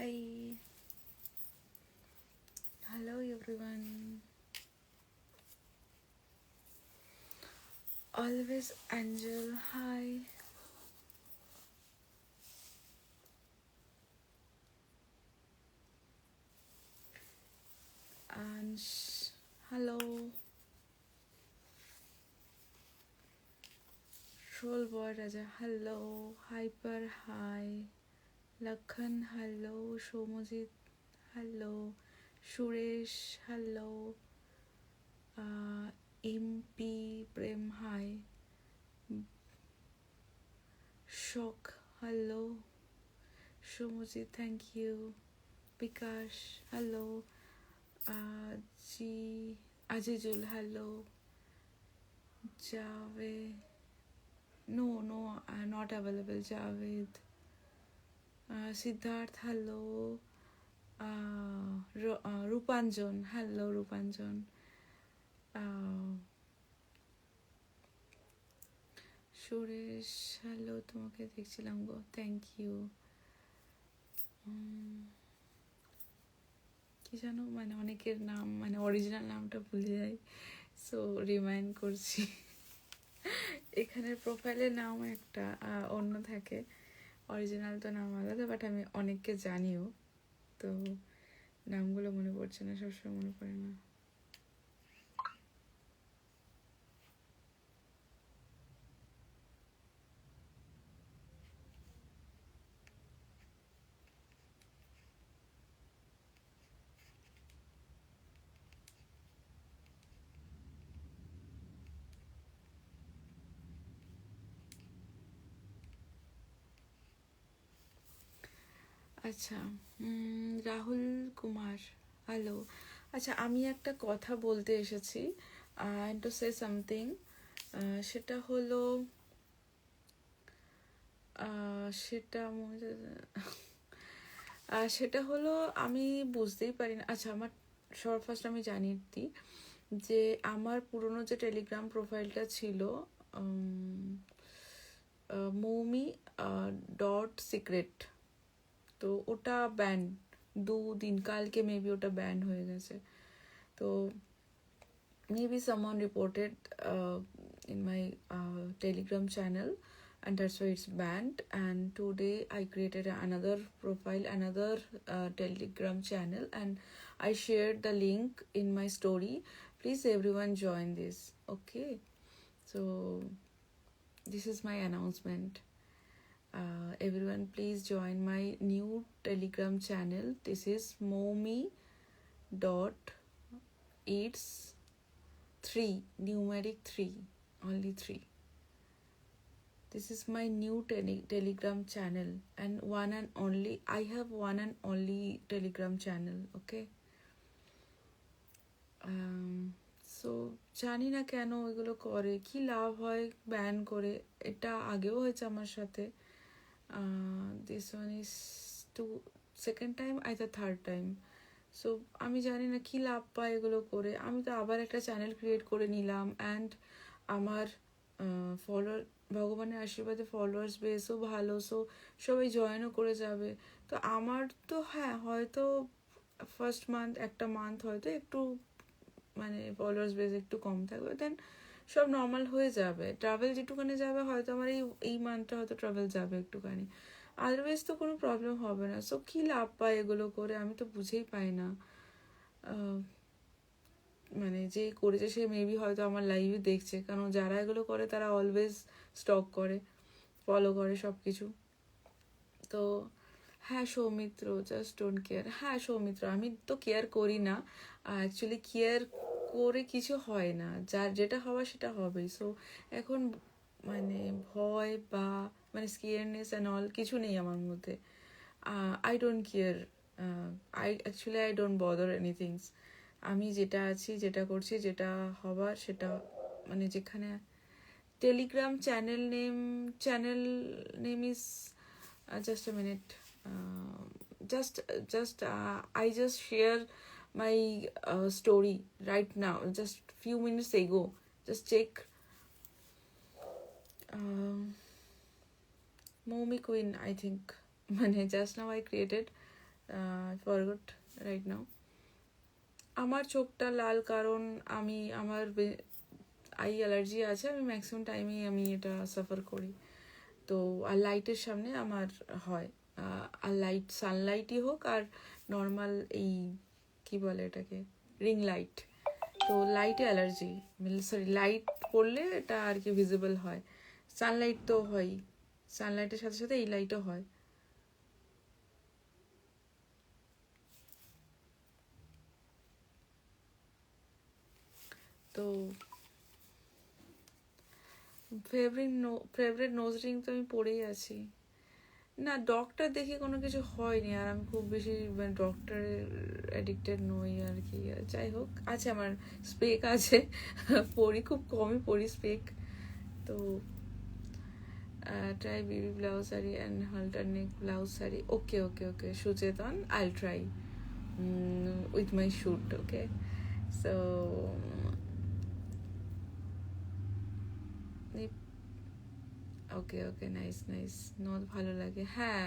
Hi, hello everyone. Always Angel, hi. Ansh, hello. Troll Boy Raja, hello. Hyper, hi. Lakhan, hello. Shomojit, hello. Suresh, hello. MP, Prem, hi. Shok, hello. Shomojit, thank you. Bikash, hello. Ji, Ajijul, hello. Javed, no, not available. Javed, Siddharth, hello. Rupanjan, hello Rupanjan. Suresh, hello, তোমাকে দেখছিলাম গো, thank you. কি জানো, মানে অনেকের নাম, মানে original নামটা ভুলে যাই, সো রিমাইন্ড করছি। এখানের প্রোফাইলের নাম একটা অন্য থাকে, অরিজিনাল তো নাম আলাদা, বাট আমি অনেককে জানিও, তো নামগুলো মনে পড়ছে না, সবসময় মনে পড়ে না। আচ্ছা, রাহুল কুমার, হ্যালো। আচ্ছা, আমি একটা কথা বলতে এসেছি, টু সে সামথিং। সেটা হলো সেটা সেটা হলো আমি বুঝতেই পারি না। আচ্ছা, আমার সবার ফার্স্ট আমি জানিয়ে দিই যে আমার পুরনো যে টেলিগ্রাম প্রোফাইলটা ছিল, মৌমি .সিক্রেট, তো ওটা ব্যান, 2 দিন কালকে মেবি ওটা ব্যান হয়ে গেছে। তো maybe someone reported in my telegram channel, and that's why it's banned. And today I created another profile, another telegram channel, and I shared the link in my story. Please everyone join this, okay? So this is my announcement. Everyone please join my new telegram channel. This is momi dot eats 3, numeric 3, only 3. This is my new telegram channel, and one and only, I have one and only telegram channel, okay? So জানি না কেন এগুলো করে, কি লাভ হয় ban করে, এটা আগেও হয়েছে আমার সাথে। This one is to second time, either third time. So আমি জানি না কি লাভ পায় এগুলো করে। আমি তো আবার একটা চ্যানেল ক্রিয়েট করে নিলাম, অ্যান্ড আমার ফলোয়ার, ভগবানের আশীর্বাদে ফলোয়ার্স বেসও ভালো, সো সবাই জয়েনও করে যাবে। তো আমার তো হ্যাঁ, হয়তো ফার্স্ট মান্থ, একটা মান্থ হয়তো একটু মানে ফলোয়ার্স বেস একটু কম থাকবে, দেন সব নর্মাল হয়ে যাবে। ট্রাভেল যেটুখানি যাবে, হয়তো আমার এই মান্থটা হয়তো ট্রাভেল যাবে একটুখানি, আদারওয়াইজ তো কোনো প্রবলেম হবে না। সো কী লাভ পায় এগুলো করে, আমি তো বুঝেই পাই না। মানে যে করেছে সে মেবি হয়তো আমার লাইভে দেখছে, কারণ যারা এগুলো করে তারা অলওয়েজ স্টক করে, ফলো করে সব কিছু। তো হ্যাঁ সৌমিত্র, জাস্ট ডোন্ট কেয়ার। হ্যাঁ সৌমিত্র, আমি তো কেয়ার করি না, অ্যাকচুয়ালি কেয়ার করে কিছু হয় না, যার যেটা হওয়া সেটা হবেই। সো এখন মানে ভয় বা মানে স্কেয়ারনেস অ্যান্ড অল কিছু নেই আমার মধ্যে। I don't care, I don't bother anythings. আমি যেটা আছি, যেটা করছি, যেটা হবার সেটা, মানে যেখানে Telegram channel name is just a minute. Just I just share my story right now, just few minutes ago. Just check. Momi Queen, I think. Just now I created forgot right now. আমার চোখটা লাল কারণ আমার I allergy আছে, আমি maximum টাইমে আমি এটা suffer করি। তো আর লাইটের সামনে আমার হয়, আর সানলাইটই হোক আর নর্মাল এই কি বলে এটাকে রিং লাইট, তো লাইটে অ্যালার্জি, সরি লাইট পড়লে এটা আর কি ভিজিবল হয়। সানলাইট তো হয়, সানলাইটের সাথে সাথে এই লাইটও হয়। তো ফেভারিট নোজ রিং তো আমি পরেই আছি। না, ডক্টর দেখে কোনো কিছু হয়নি, আর আমি খুব বেশি ডক্টরের অ্যাডিক্টেড নই আর কি। যাই হোক, আছে আমার স্পেক আছে, পরি, খুব কমই পরি স্পেক। তো try baby blouse sari and halter neck blouse sari. Okay okay okay Suchetan, I'll try with my shoot. Okay, so okay okay, nice nice, নথ ভালো লাগে। হ্যাঁ,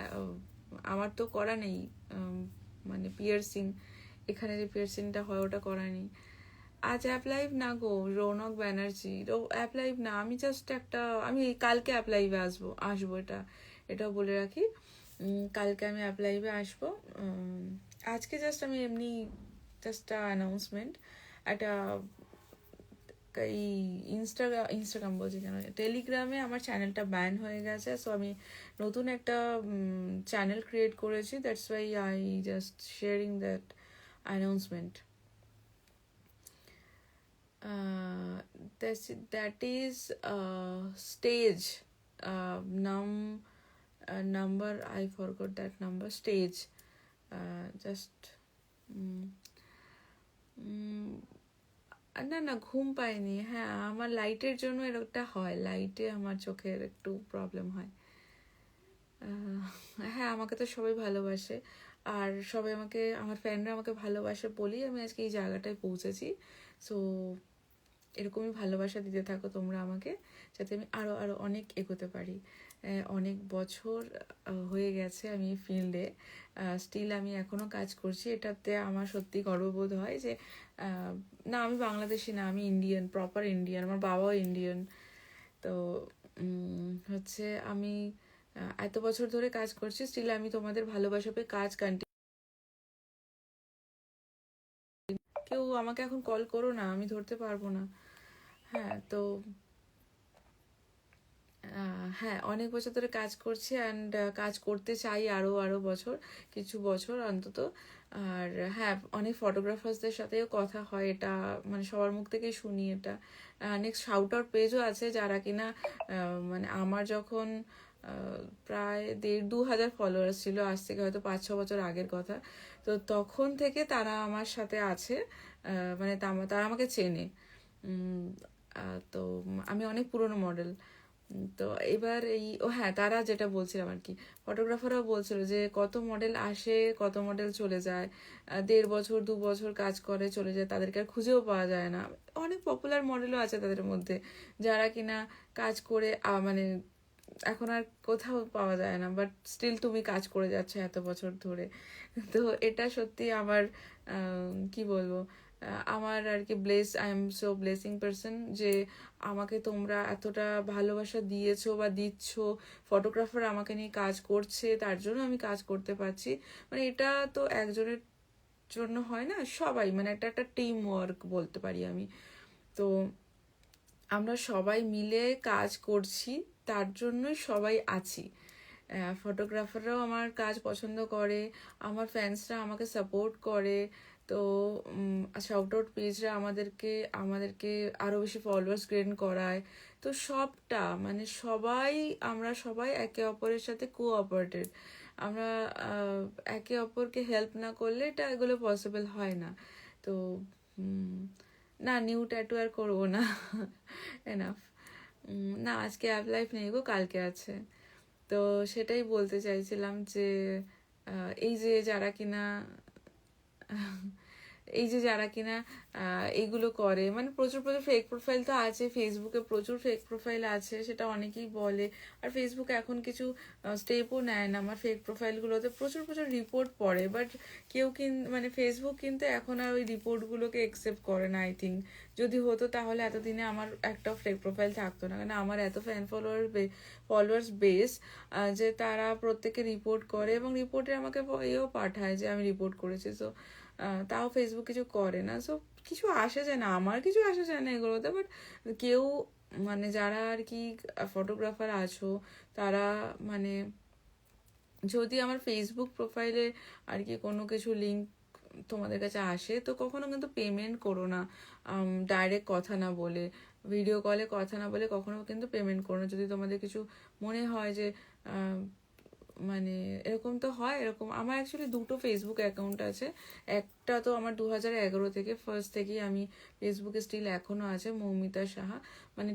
আমার তো করা নেই, মানে পিয়ার্সিং, এখানে যে পিয়ার্সিংটা হয় ওটা করা নেই। আজ অ্যাপ লাইভ না গো, রৌনক ব্যানার্জি অ্যাপ লাইভ না, আমি জাস্ট একটা, আমি কালকে অ্যাপ লাইভে আসবো, এটাও বলে রাখি। কালকে আমি অ্যাপ লাইভে আসবো। আজকে জাস্ট আমি এমনি জাস্ট অ্যানাউন্সমেন্ট, একটা এই ইনস্টাগ্রাম বলছি কেন, টেলিগ্রামে আমার চ্যানেলটা ব্যান হয়ে গেছে, সো আমি নতুন একটা চ্যানেল ক্রিয়েট করেছি, that's why I just sharing that announcement. That is stage number, I forgot that number, stage just না না, ঘুম পাইনি। হ্যাঁ, আমার লাইটের জন্য এরকমটা হয়, লাইটে আমার চোখের একটু প্রবলেম হয়। হ্যাঁ, আমাকে তো সবাই ভালোবাসে, আর সবাই আমাকে, আমার ফ্যানরা আমাকে ভালোবাসে বলেই আমি আজকে এই জায়গাটায় পৌঁছেছি। সো এরকমই ভালোবাসা দিতে থাকো তোমরা আমাকে, যাতে আমি আরও আরও অনেক এগোতে পারি। অনেক বছর হয়ে গেছে আমি ফিল্ডে, স্টিল আমি এখনও কাজ করছি, এটাতে আমার সত্যি গর্ববোধ হয় যে না, আমি বাংলাদেশি না, আমি ইন্ডিয়ান, প্রপার ইন্ডিয়ান, আমার বাবাও ইন্ডিয়ান। তো হচ্ছে আমি এত বছর ধরে কাজ করছি, স্টিল আমি তোমাদের ভালোবাসা পেয়ে কাজ কন্টিনিউ। কেউ আমাকে এখন কল করো না, আমি ধরতে পারবো না। হ্যাঁ, তো হ্যাঁ, অনেক বছর ধরে কাজ করছি, অ্যান্ড কাজ করতে চাই আরও আরও বছর, কিছু বছর অন্তত। আর হ্যাঁ, অনেক ফটোগ্রাফার্সদের সাথেও কথা হয়, এটা মানে সবার মুখ থেকেই শুনি এটা। নেক্সট শাউট আউট পেজও আছে, যারা কিনা মানে আমার যখন প্রায় 1,500-2,000 ফলোয়ার্স ছিল, আজ থেকে হয়তো 5-6 বছর আগের কথা, তো তখন থেকে তারা আমার সাথে আছে, মানে তারা আমাকে চেনে। তো আমি অনেক পুরনো মডেল। তো এবার হ্যাঁ, তারা যেটা বলছিলাম আর কি, ফটোগ্রাফাররাও বলছিল যে কত মডেল আসে, কত মডেল চলে যায়, 1.5 বছর 2 বছর কাজ করে চলে যায়, তাদেরকে আর খুঁজেও পাওয়া যায় না। অনেক পপুলার মডেলও আছে তাদের মধ্যে, যারা কিনা কাজ করে মানে এখন আর কোথাও পাওয়া যায় না, বাট স্টিল তুমি কাজ করে যাচ্ছ এত বছর ধরে। তো এটা সত্যি আমার কি বলবো, আমার আর কি I am so blessing person, যে আমাকে তোমরা এতটা ভালোবাসা দিয়েছো বা দিচ্ছ, ফটোগ্রাফার আমাকে নিয়ে কাজ করছে, তার জন্য আমি কাজ করতে পারছি। মানে এটা তো একজনের জন্য হয় না, সবাই, মানে একটা একটা টিম ওয়ার্ক বলতে পারি আমি। তো আমরা সবাই মিলে কাজ করছি, তার জন্যই সবাই আছি। ফটোগ্রাফাররাও আমার কাজ পছন্দ করে, আমার ফ্যান্সরা আমাকে সাপোর্ট করে। তো শাউট আউট পেজরা আমাদেরকে আরও বেশি ফলোয়ার্স গেইন করায়। তো সবটা মানে আমরা সবাই একে অপরের সাথে কোঅপারেটেড। আমরা একে অপরকে হেল্প না করলে এগুলো পসিবল হয় না। তো না, নিউ ট্যাটু আর করবো না, এনাফ। না, আজকে অ্যাপ লাইফ নেই গো, কালকে আছে। তো সেটাই বলতে চাইছিলাম যে এই যে যারা কিনা এই যে যারা কিনা এইগুলো করে, মানে প্রচুর প্রচুর ফেক প্রোফাইল তো আছে ফেসবুকে, প্রচুর ফেক প্রোফাইল আছে, সেটা অনেকেই বলে। আর ফেসবুক এখন কিছু স্টেপও নেয় না আমার ফেক প্রোফাইলগুলোতে, প্রচুর প্রচুর রিপোর্ট পড়ে, বাট কেউ মানে ফেসবুক কিন্তু এখন আর ওই রিপোর্টগুলোকে একসেপ্ট করে না আই থিঙ্ক। যদি হতো তাহলে এতদিনে আমার একটা ফেক প্রোফাইল থাকতো না, কারণ আমার এত ফ্যান ফলোয়ার্স বেস যে তারা প্রত্যেকে রিপোর্ট করে, এবং রিপোর্টে আমাকে এও পাঠায় যে আমি রিপোর্ট করেছি। সো তাও ফেসবুক কিছু করে না। সো কিছু আসে যায় না, আমার কিছু আসে যায় না এগুলোতে। বাট কেউ মানে যারা আর কি ফটোগ্রাফার আছো, তারা মানে যদি আমার ফেসবুক প্রোফাইলে আর কি কোনো কিছু লিঙ্ক তোমাদের কাছে আসে, তো কখনো কিন্তু পেমেন্ট করো না, ডাইরেক্ট কথা না বলে, ভিডিও কলে কথা না বলে কখনো কিন্তু পেমেন্ট করো না। যদি তোমাদের কিছু মনে হয় যে মানে এরকম তো হয়, এরকম আমার অ্যাকচুয়ালি দুটো ফেসবুক অ্যাকাউন্ট আছে। একটা তো আমার 2011 থেকে ফার্স্ট থেকেই আমি ফেসবুকে স্টিল এখনো আছে, মৌমিতা সাহা, মানে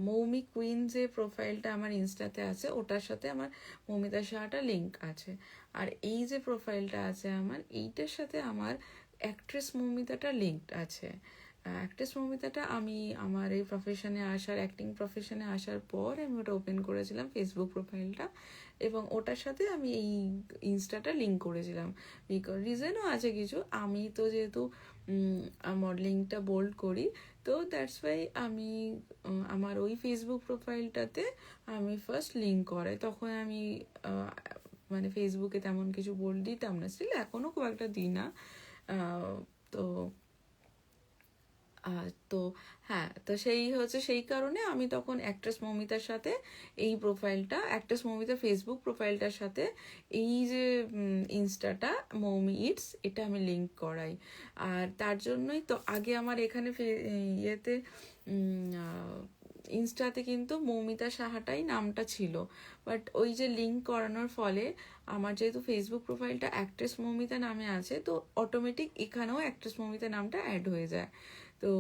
মৌমি কুইন যে প্রোফাইলটা আমার ইনস্টাতে আছে ওটার সাথে আমার মৌমিতা সাহাটা লিঙ্ক আছে। আর এই যে প্রোফাইলটা আছে আমার, এইটার সাথে আমার অ্যাক্ট্রেস মৌমিতাটা লিঙ্কড আছে। অ্যাক্ট্রেস মৌমিতাটা আমি আমার এই প্রফেশনে আসার, অ্যাক্টিং প্রফেশনে আসার পর আমি ওটা ওপেন করেছিলাম ফেসবুক প্রোফাইলটা, এবং ওটার সাথে আমি এই ইনস্টাটা লিঙ্ক করেছিলাম। রিজনও আছে কিছু, আমি তো যেহেতু মডেলিংটা বোল্ড করি, তো দ্যাটস ওয়াই আমি আমার ওই ফেসবুক প্রোফাইলটাতে আমি ফার্স্ট লিঙ্ক করাই। তখন আমি মানে ফেসবুকে তেমন কিছু বোল্ড দিতাম না, স্টিল এখনও খুব একটা দিই না। তো তো হ্যাঁ, তো সেই কারণে আমি তখন অ্যাক্ট্রেস মৌমিতার সাথে এই প্রোফাইলটা, অ্যাক্ট্রেস মৌমিতার ফেসবুক প্রোফাইলটার সাথে এই যে ইনস্টাটা মৌমি ইটস, এটা আমি লিঙ্ক করাই। আর তার জন্যই তো আগে আমার এখানে ইয়েতে ইনস্টাতে কিন্তু মৌমিতা সাহাটাই নামটা ছিল, বাট ওই যে লিঙ্ক করানোর ফলে আমার যেহেতু ফেসবুক প্রোফাইলটা অ্যাক্ট্রেস মৌমিতা নামে আছে, তো অটোমেটিক এখানেও অ্যাক্ট্রেস মৌমিতা নামটা অ্যাড হয়ে যায়। তো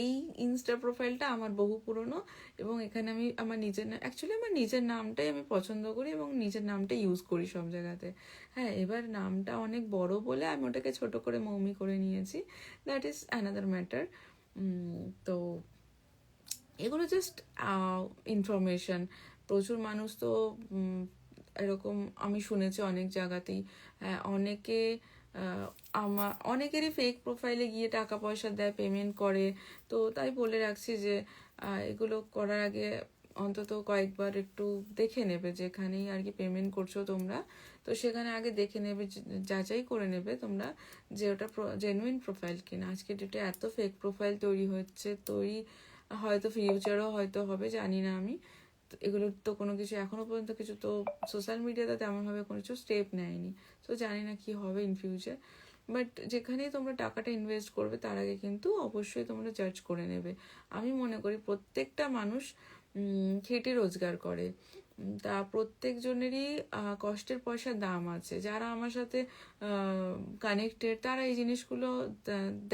এই ইনস্টা প্রোফাইলটা আমার বহু পুরনো, এবং এখানে আমি আমার অ্যাকচুয়ালি আমার নিজের নামটাই আমি পছন্দ করি এবং নিজের নামটা ইউজ করি সব জায়গাতে। হ্যাঁ, এবার নামটা অনেক বড় বলে আমি ওটাকে ছোট করে মৌমি করে নিয়েছি, দ্যাট ইজ অ্যানাদার ম্যাটার। তো এগুলো জাস্ট ইনফরমেশন। প্রচুর মানুষ তো এরকম আমি শুনেছি অনেক জায়গাতেই, অনেকে অনেকেরই ফেক প্রোফাইলে গিয়ে টাকা পয়সা দেয়, পেমেন্ট করে। তো তাই বলে রাখছি যে এগুলো করার আগে অন্তত কয়েকবার একটু দেখে নেবে, যেখানেই আর কি পেমেন্ট করছো তোমরা, তো সেখানে আগে দেখে নেবে, যাচাই করে নেবে তোমরা যে ওটা জেনুইন প্রোফাইল কিনা। আজকে ডেটে এত ফেক প্রোফাইল তৈরি হয়তো ফিউচারও হয়তো হবে, জানি না আমি। এগুলোর তো কোনো কিছু এখনো পর্যন্ত কিছু তো সোশ্যাল মিডিয়াতে তেমনভাবে কোনো কিছু স্টেপ নেয়নি, তো জানি না কি হবে ইন ফিউচার। বাট যেখানেই তোমরা টাকাটা ইনভেস্ট করবে তার আগে কিন্তু অবশ্যই তোমরা জাজ করে নেবে। আমি মনে করি প্রত্যেকটা মানুষ খেটে রোজগার করে, তা প্রত্যেকজনেরই কষ্টের পয়সার দাম আছে। যারা আমার সাথে কানেক্টেড তারা এই জিনিসগুলো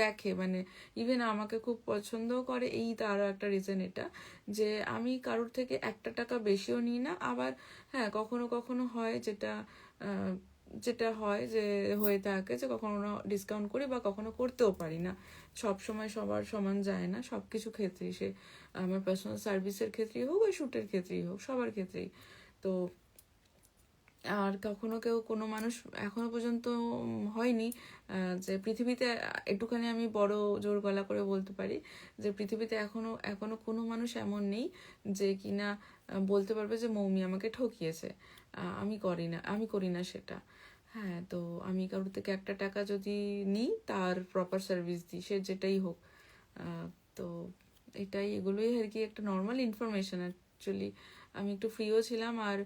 দেখে, মানে ইভেন আমাকে খুব পছন্দও করে। এই তারও একটা রিজন এটা যে আমি কারোর থেকে একটা টাকা বেশিও নিই না। আবার হ্যাঁ, কখনো কখনো হয় যেটা হয় যে হয়ে থাকে যে কখনো ডিসকাউন্ট করি বা কখনো করতেও পারি না। সব সময় সবার সমান যায় না সব কিছু ক্ষেত্রেই, সে আমার পার্সোনাল সার্ভিসের ক্ষেত্রেই হোক বা শ্যুটের ক্ষেত্রেই হোক, সবার ক্ষেত্রেই। তো আর কখনো কোনো মানুষ এখনো পর্যন্ত হয়নি যে পৃথিবীতে, একটুখানি আমি বড় জোর গলা করে বলতে পারি যে পৃথিবীতে এখনো কোনো মানুষ এমন নেই যে কিনা বলতে পারবে যে মৌমি আমাকে ঠকিয়েছে। আমি করি না সেটা। হ্যাঁ, তো আমি কারোর থেকে একটা টাকা যদি নিই তার প্রপার সার্ভিস দিই, সে যেটাই হোক। তো এগুলোই আর কি একটা নর্মাল ইনফরমেশন। অ্যাকচুয়ালি আমি একটু ফ্রিও ছিলাম, আর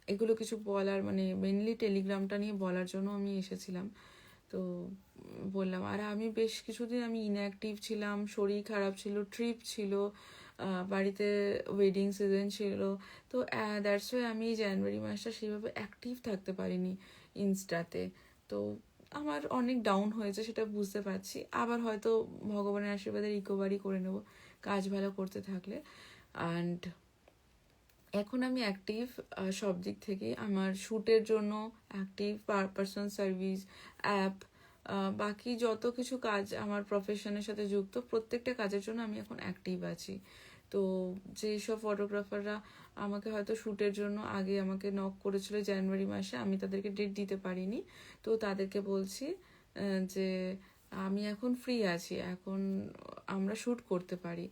এগুলো কিছু বলার, মানে মেনলি টেলিগ্রামটা নিয়ে বলার জন্য আমি এসেছিলাম। তো বললাম, আর আমি বেশ কিছুদিন আমি ইনঅ্যাক্টিভ ছিলাম, শরীর খারাপ ছিল, ট্রিপ ছিল, বাড়িতে ওয়েডিং সিজন ছিল। তো দ্যাটস ওয়াই আমি জানুয়ারি মাসটা সেইভাবে অ্যাক্টিভ থাকতে পারিনি ইনস্টাতে। তো আমার অনেক ডাউন হয়েছে, সেটা বুঝতে পারছি। আবার হয়তো ভগবানের আশীর্বাদে রিকভারি করে নেব কাজ ভালো করতে থাকলে। অ্যান্ড এখন আমি অ্যাক্টিভ সব দিক থেকে, আমার শ্যুটের জন্য অ্যাক্টিভ, পার্সোনাল সার্ভিস, অ্যাপ, বাকি যত কিছু কাজ আমার প্রফেশনের সাথে যুক্ত প্রত্যেকটা কাজের জন্য আমি এখন অ্যাক্টিভ আছি। তো যেই সব ফটোগ্রাফাররা আমাকে হয়তো শ্যুটের জন্য আগে আমাকে নক করেছিল জানুয়ারি মাসে, আমি তাদেরকে ডেট দিতে পারিনি, তো তাদেরকে বলছি যে আমি এখন ফ্রি আছি, এখন আমরা শ্যুট করতে পারি,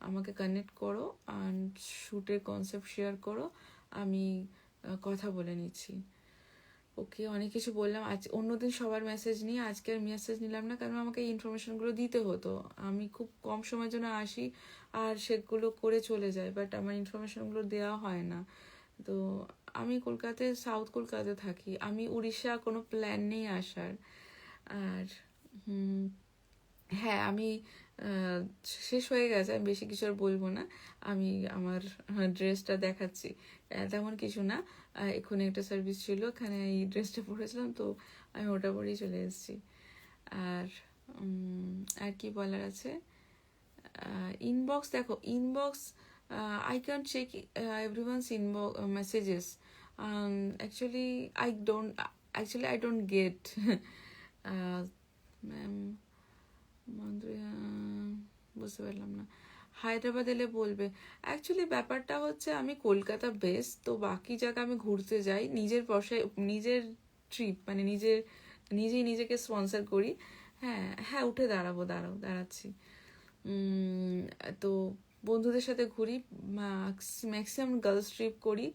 আমাকে কানেক্ট করো অ্যান্ড শ্যুটের কনসেপ্ট শেয়ার করো, আমি কথা বলে নিচ্ছি। ওকে, অনেক কিছু বললাম। আজ অন্যদিন সবার মেসেজ নিয়ে, আজকে আর মেসেজ নিলাম না, কারণ আমাকে এই ইনফরমেশনগুলো দিতে হতো। আমি খুব কম সময়ের জন্য আসি আর সেগুলো করে চলে যাই, বাট আমার ইনফরমেশনগুলো দেওয়া হয় না। তো আমি কলকাতায়, সাউথ কলকাতায় থাকি, আমি উড়িষ্যা কোনো প্ল্যান নেই আসার। আর হ্যাঁ, আমি শেষ হয়ে গেছে, আমি বেশি কিছু আর বলবো না। আমি আমার ড্রেসটা দেখাচ্ছি, তেমন কিছু না। এক্ষুনি একটা সার্ভিস ছিল, এখানে এই ড্রেসটা পরেছিলাম, তো আমি ওটা পরেই চলে এসেছি। আর আর কি বলার আছে, ইনবক্স দেখো, inbox I can't check everyone's inbox messages. Actually, I don't get. Ma'am বুঝতে পারলাম না, হায়দ্রাবাদ এলে বলবে। অ্যাকচুয়ালি ব্যাপারটা হচ্ছে আমি কলকাতা বেস, তো বাকি জায়গা আমি ঘুরতে যাই নিজের পয়সায়, নিজের ট্রিপ, মানে নিজেই নিজেকে স্পন্সর করি। হ্যাঁ হ্যাঁ, উঠে দাঁড়াচ্ছি। তো বন্ধুদের সাথে ঘুরি, ম্যাক্সিমাম গার্লস ট্রিপ করি,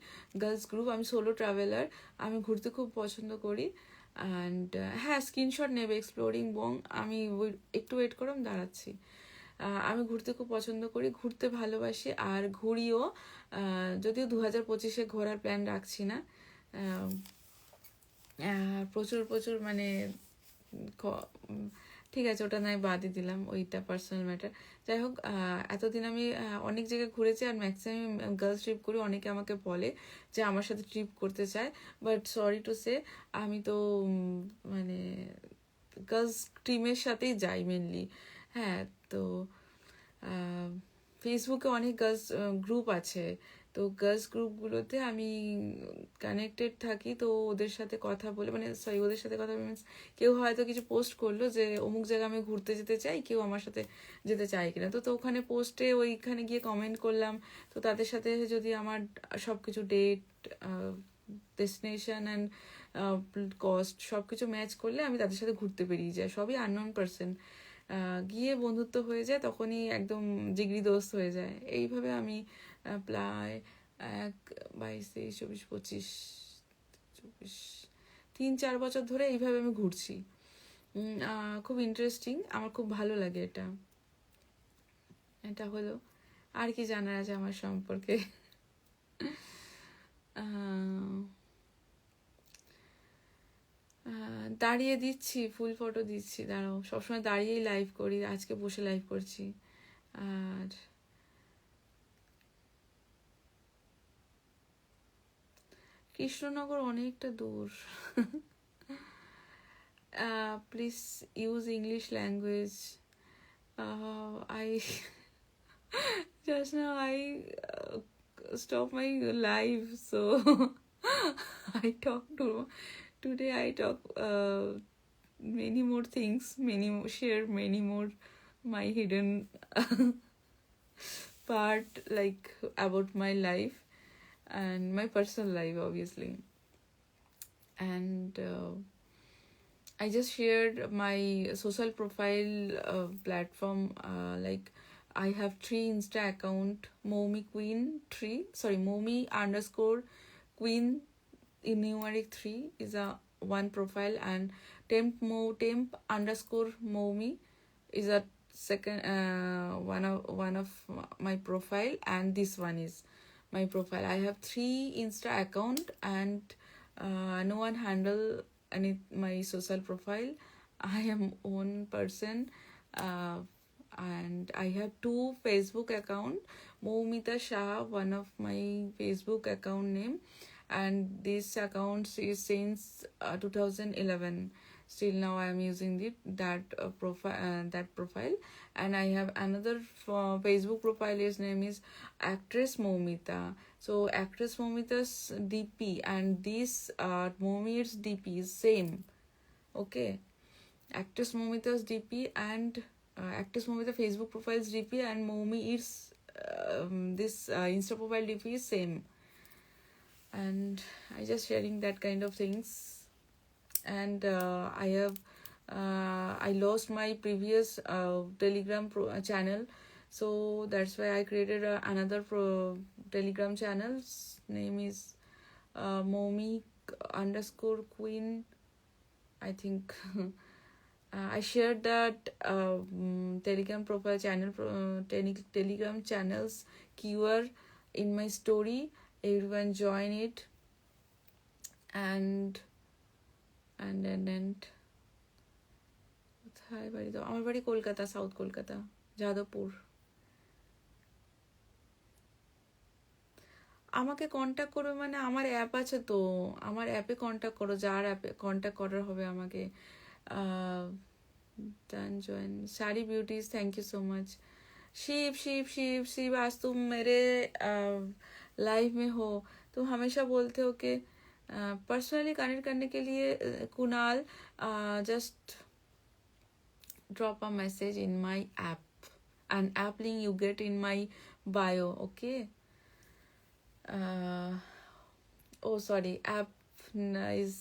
গার্লস গ্রুপ। আমি সোলো ট্রাভেলার, আমি ঘুরতে খুব পছন্দ করি। অ্যান্ড হ্যাঁ, স্ক্রিনশট নেবে এক্সপ্লোরিং বং, আমি একটু ওয়েট করো, আমি দাঁড়াচ্ছি। আমি ঘুরতে খুব পছন্দ করি, ঘুরতে ভালোবাসি, আর ঘুরিও। যদিও 2025-এ ঘোরার প্ল্যান রাখছি না, প্রচুর প্রচুর মানে ঠিক আছে, ওটা নয় বাদই দিলাম, ওইটা পার্সোনাল ম্যাটার। যাই হোক, এতদিন আমি অনেক জায়গায় ঘুরেছি আর ম্যাক্সিমাম গার্লস ট্রিপ করি। অনেকে আমাকে বলে যে আমার সাথে ট্রিপ করতে চায়, বাট সরি টু সে, আমি তো মানে গার্লস টিমের সাথেই যাই মেনলি। হ্যাঁ, তো ফেসবুকে অনেক গার্লস গ্রুপ আছে, তো গার্লস গ্রুপগুলোতে আমি কানেক্টেড থাকি, তো ওদের সাথে কথা বলে, মানে সরি, ওদের সাথে কথা মিনস কেউ হয়তো কিছু পোস্ট করলো যে অমুক জায়গায় আমি ঘুরতে যেতে চাই, কেউ আমার সাথে যেতে চায় কিনা, তো তো ওখানে পোস্টে ওইখানে গিয়ে কমেন্ট করলাম, তো তাদের সাথে যদি আমার সব কিছু ডেট, ডেস্টিনেশন অ্যান্ড কস্ট সব কিছু ম্যাচ করলে আমি তাদের সাথে ঘুরতে বেরিয়ে যাই, সবই আননোন পার্সন। গিয়ে বন্ধুত্ব হয়ে যায়, তখনই একদম জিগরি দোস্ত হয়ে যায়। এইভাবে আমি প্রায় 3-4 বছর ধরে এইভাবে আমি ঘুরছি। খুব ইন্টারেস্টিং, আমার খুব ভালো লাগে এটা। এটা হলো, আর কি জানার আছে আমার সম্পর্কে? দাঁড়িয়ে দিচ্ছি, ফুল ফটো দিচ্ছি, দাঁড়াও, সবসময় দাঁড়িয়েই লাইভ করি, আজকে বসে লাইভ করছি। আর কৃষ্ণনগর অনেকটা দূর। Please use English language. I just now I stop my live, so I talk today I talk many more things, share many more my hidden part, like about my life and my personal life, obviously. And I just shared my social profile platform, like I have 3 Insta account, Momi_Queen in numeric 3 is a one profile, and temp_Momi is a second, one of my profile, and this one is my profile. I have 3 Insta account, and no one handle any my social profile. I am one person, and I have 2 Facebook account. Moumita Shah, one of my Facebook account name, and this account is since 2011. Still now I am using that profile, and I have another Facebook profile. His name is Actress Momita. So Actress Momita's DP and this Momi's DP is same. Okay, Actress Momita's DP and Actress Momita Facebook profile's DP and Momi is this Insta profile DP is same. And I just sharing that kind of things. And I lost my previous Telegram channel, so that's why I created another Telegram channel. Name is Momi underscore Queen, I think. I shared that Telegram profile channel, Telegram channels keyword in my story. Everyone join it, and কোথায় বাড়ি? তো আমার বাড়ি Kolkata, south Kolkata, Jadavpur. আমাকে contact করবে মানে আমার app আছে তো, আমার অ্যাপে কন্ট্যাক্ট করো, যার অ্যাপে কন্ট্যাক্ট করার হবে আমাকে। डन जॉइन सारी beauties, thank you so much. Shiv Shiv Shiv Shiv, आज तुम मेरे लाइव में हो। तुम हमेशा बोलते हो कि पर्सनली कनेक्ट करने के लिए Kunal, just drop a message in my app, and app link you get in my bio. Okay. Oh sorry, app is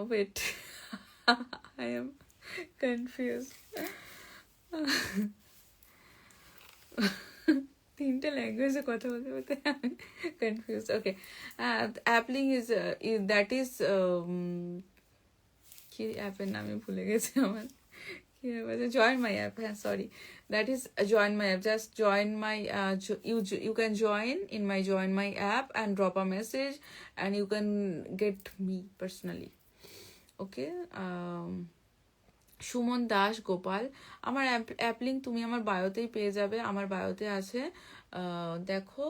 wait. I am confused. তিনটে ল্যাঙ্গুয়েজে কথা বলতে বলতে আমি কনফিউজ। ওকে, অ্যাপলিং ইজ দ্যাট ইজ কি অ্যাপের নামই ভুলে গেছি আমার, কি অ্যাপ? জয়েন মাই অ্যাপ, হ্যাঁ sorry, that is join my app. Just join my, you can join in my join my app and drop a message and you can get me personally. Okay. Suman Das Gopal, আমার app link তুমি আমার বায়োতেই পেয়ে যাবে, আমার বায়োতে আছে, দেখো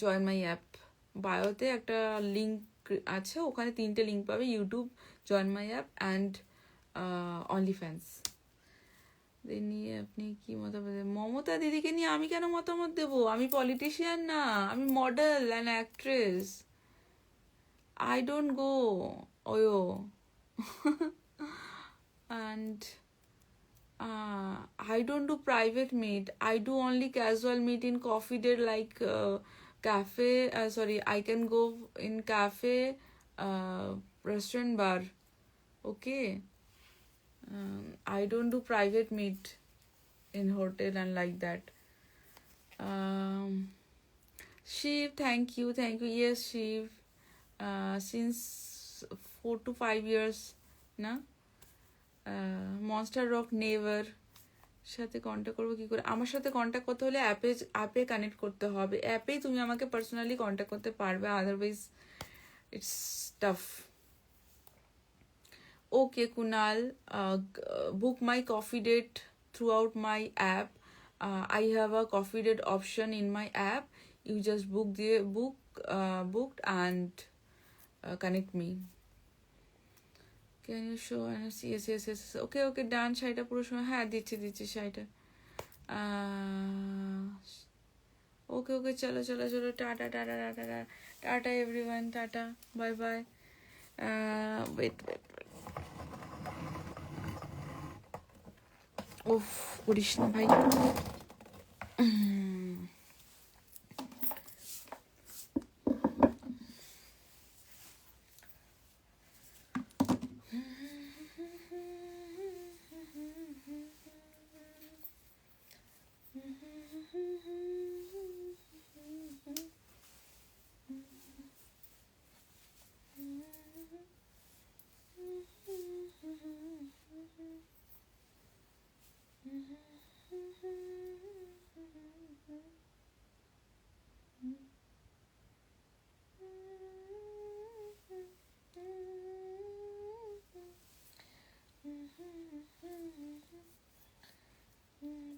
join my app, বায়োতে একটা link আছে, ওখানে 3টে লিঙ্ক পাবে, YouTube, join my app and only fans. নিয়ে আপনি কি মতামত? মমতা দিদিকে নিয়ে আমি কেন মতামত দেবো? আমি পলিটিশিয়ান না, আমি model and actress. I don't go Oyo. And I don't do private meet. I do only casual meet in coffee date, like cafe. Sorry, I can go in cafe, restaurant, bar. Okay. I don't do private meet in hotel and like that. Shiv, thank you. Yes, Shiv. Since 4 to 5 years না। Monster rock never সাথে contact করবো কি করে? আমার সাথে contact করতে হলে অ্যাপে কানেক্ট করতে হবে, অ্যাপেই তুমি আমাকে পার্সোনালি কন্ট্যাক্ট করতে পারবে, otherwise it's tough. Okay Kunal, book my coffee date throughout my app. I have a coffee date option in my app. You just booked and connect me. Can you show? Yes. Okay, done. শাড়িটা পুরো সময়, হ্যাঁ দিচ্ছি শাড়িটা। Okay, চলো, ta ta everyone, ta ta, bye. Wait, উফ করিস না ভাই।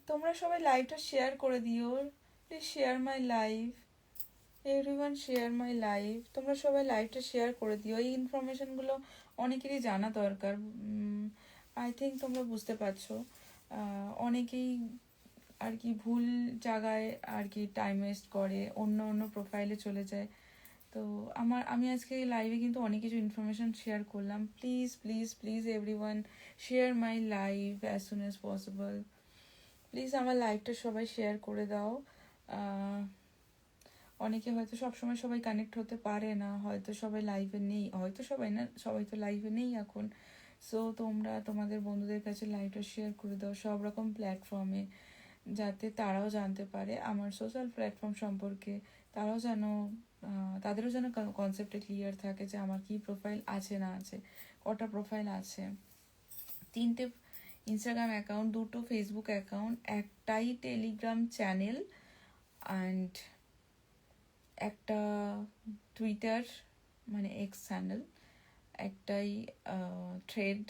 তোমরা সবাই লাইভটা শেয়ার করে দিও, please share my live. Everyone share my live, তোমরা সবাই লাইভটা শেয়ার করে দিও। এই ইনফরমেশনগুলো অনেকেরই জানা দরকার। আই থিঙ্ক তোমরা বুঝতে পারছো, অনেকেই আর কি ভুল জায়গায় আর কি টাইম ওয়েস্ট করে, অন্য অন্য প্রোফাইলে চলে যায়। তো আমি আজকে লাইভে কিন্তু অনেক কিছু ইনফরমেশন শেয়ার করলাম। Please please please everyone share my live as soon as possible. Please আমার লাইভটা সবাই শেয়ার করে দাও। অনেকে হয়তো সবসময় সবাই কানেক্ট হতে পারে না, হয়তো সবাই লাইভে নেই, হয়তো সবাই না, সবাই তো লাইভে নেই এখন। সো তোমরা তোমাদের বন্ধুদের কাছে লাইভটা শেয়ার করে দাও সব রকম প্ল্যাটফর্মে, যাতে তারাও জানতে পারে আমার সোশ্যাল প্ল্যাটফর্ম সম্পর্কে। তারাও যেন তাদেরও যেন কনসেপ্টে ক্লিয়ার থাকে যে আমার কি প্রোফাইল আছে না আছে, কটা প্রোফাইল আছে। 3টে ইনস্টাগ্রাম অ্যাকাউন্ট, 2টো ফেসবুক অ্যাকাউন্ট, একটাই টেলিগ্রাম চ্যানেল, অ্যান্ড একটা টুইটার মানে এক্স চ্যানেল, একটাই থ্রেড,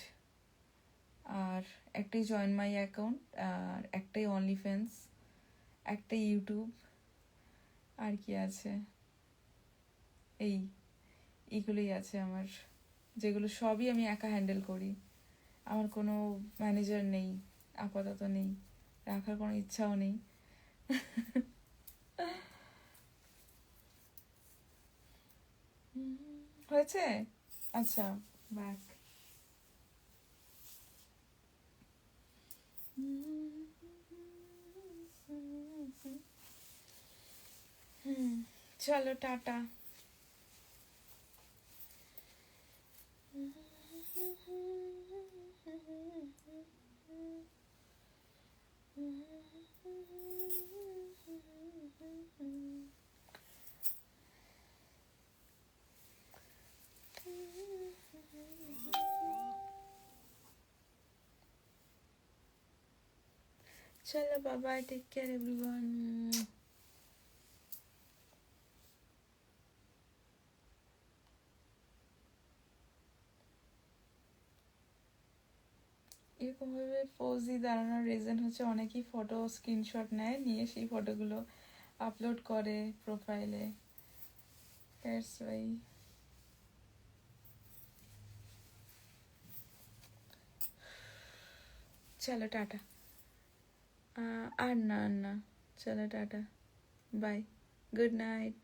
আর একটাই জয়েন মাই অ্যাকাউন্ট, আর একটাই অনলি ফ্যান্স, একটাই ইউটিউব। আর কি আছে, এইগুলোই আছে আমার, যেগুলো সবই আমি একা হ্যান্ডেল করি। আমার কোনো ম্যানেজার নেই, আপাতত নেই, রাখার কোনো ইচ্ছাও নেই। হয়েছে? আচ্ছা, ব্যাক। চলো টাটা। চলো বাবা, টেক কেয়ার এভরিওয়ান। এরকমভাবে পোজ দিয়ে দাঁড়ানোর রিজন হচ্ছে অনেকেই ফটো স্ক্রিনশট নেয়, নিয়ে সেই ফটোগুলো আপলোড করে প্রোফাইলে। That's why. চলো টাটা। আর না চলো টাটা, বাই, গুড নাইট।